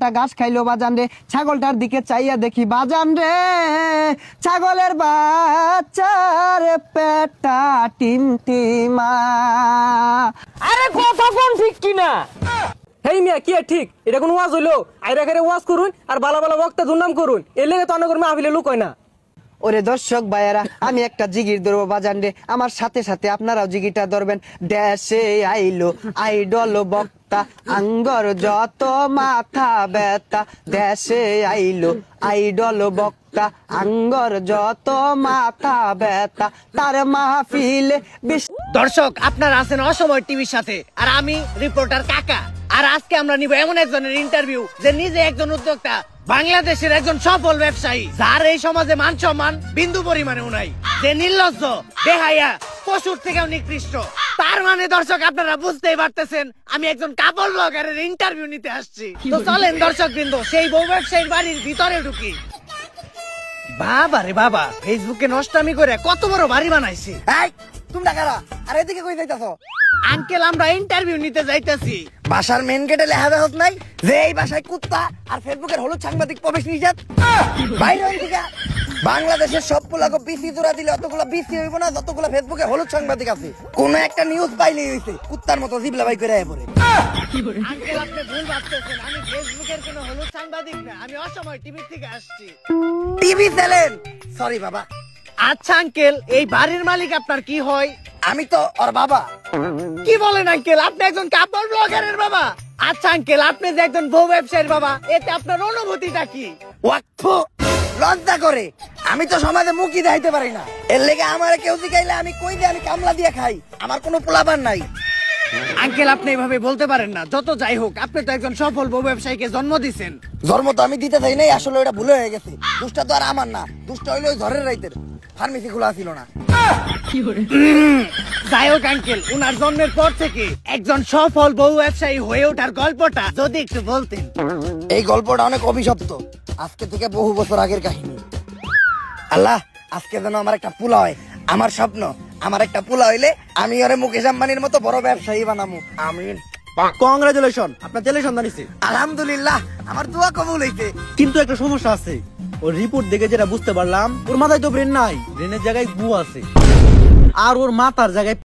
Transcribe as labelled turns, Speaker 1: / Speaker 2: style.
Speaker 1: ছাগলটা ঘাস খাইলো বাজান রে, ছাগলটার দিকে চাইয়া দেখি বাজান রে, ছাগলের বাচ্চার পেটটা টিমটিমা।
Speaker 2: আরে কথা কোন ঠিক কিনা? হেই মিয়া কি ঠিক? এটা কোন ওয়াজ হইলো? আইরা করে ওয়াজ করুন আর বালা বালা বক্তা দুর্নাম করুন, এর লেগে তো অনেক মাহফিলে লোক হয় না।
Speaker 1: ওরে দর্শক ভাইয়েরা, আমি একটা জিগির ধরবো বাজান রে, আমার সাথে সাথে আপনারাও জিগিটা ধরবেন। দেশে আইলো আইডল বক্তা, আঙ্গর যত মাথা ব্যথা। দেশে আইলো আইডল বক্তা, আঙ্গর যত মাথা ব্যথা। তার মাহফিলে
Speaker 3: দর্শক আপনারা আছেন অসময় টিভির সাথে, আর আমি রিপোর্টার কাকা। আর আজকে আমরা নিব এমন একজনের ইন্টারভিউ যে নিজে একজন উদ্যোক্তা, বাংলাদেশের একজন সফল ব্যবসায়ী, যার এই সমাজে মান সম্মান বিন্দু পরিমাণেও নাই, যে নির্লজ্জ, বেহায়া, পশুর থেকেও নিকৃষ্ট। তার মানে দর্শক আপনারা বুঝতেই পারতেছেন আমি একজন কাপড় ব্লগারের ইন্টারভিউ নিতে আসছি। তো চলেন দর্শক বৃন্দ সেই বউ ব্যবসায়ীর বাড়ির ভিতরে ঢুকি। বাবা রে বাবা, ফেসবুকে নষ্টামি করে কত বড় বাড়ি বানাইছি।
Speaker 1: তোমরা কারা? আর এদিকে কই যাইতাছো?
Speaker 3: আঙ্কেল আমরা ইন্টারভিউ নিতে যাইতেছি।
Speaker 1: বাসার মেন গেটে লেখা দেখত নাই যে এই বাসায় কুত্তা আর ফেসবুকের হলুদ সাংবাদিক প্রবেশ নিষেধ? বাইরে থেকে বাংলাদেশের সব পোলাকে বিসি জোড়া দিলে অতগুলো বিসি হইব না যতগুলো ফেসবুকে হলুদ সাংবাদিক আছে। কোন একটা নিউজ পাইলেই হইছে কুত্তার মতো জিবলা বাই করে পড়ে।
Speaker 3: আঙ্কেল আপনি ভুল ভাবতেছেন, আমি ফেসবুকের কোনো হলুদ সাংবাদিক না, আমি অসময় টিভি থেকে আসছি।
Speaker 1: TV channel? সরি বাবা।
Speaker 3: আচ্ছা আঙ্কেল, এই বাড়ির মালিক আপনার কি হয়?
Speaker 1: আমি তো ওর বাবা।
Speaker 3: কি বলেন আঙ্কেল, আপনি একজন কাপড় ব্লগারের বাবা? আচ্ছা আঙ্কেল, আপনি যে একজন বউ ব্যবসায়ীর বাবা, এতে আপনার অনুভূতিটা কি?
Speaker 1: ওয়াক্ফু লজ্জা করে, আমি তো সমাজে মুখই দেখাইতে পারি না। এর লেগে আমার কেউ জিগাইলে আমি কই দিয়ে আমি কামলা দিয়ে খাই, আমার কোনো পোলাপান নাই।
Speaker 3: আঙ্কেল আপনি এভাবে বলতে পারেন না, যত যাই হোক আপনি তো একজন সফল বউ ব্যবসায়ীকে জন্ম দিচ্ছেন।
Speaker 1: জন্ম তো আমি দিতে চাই নাই, আসলে ওটা ভুলে হয়ে গেছে। দুষ্টা তো আর আমার না, দুষ্টা হইলো ওই ঝড়ের রাইতের, ফার্মেসি খোলা ছিল না।
Speaker 3: যাই হোক আঙ্কেল, উনার জন্মের পর থেকে একজন সফল বউ ব্যবসায়ী হয়ে ওঠার গল্পটা যদি একটু বলতেন।
Speaker 1: এই গল্পটা অনেক অভিশপ্ত, আজকে থেকে বহু বছর আগের কাহিনী। আল্লাহ, আজকে যেন আমার একটা পোলা হয়। আমার স্বপ্ন আমার একটা পোলা হইলে আমি ওরে মুকেশ আম্বানির মতো বড় ব্যবসায়ী বানামু। আমিন।
Speaker 2: কংগ্রাচুলেশন, আপনার ছেলে সন্তান হইছে।
Speaker 1: আলহামদুলিল্লাহ, আমার দোয়া কবুল হইছে।
Speaker 2: কিন্তু একটা সমস্যা আছে, ওর রিপোর্ট দেখে যেটা বুঝতে পারলাম, ওর মাথায় তো ব্রেন নাই, ব্রেনের জায়গায় গু আছে, আর ওর মাথার জায়গায়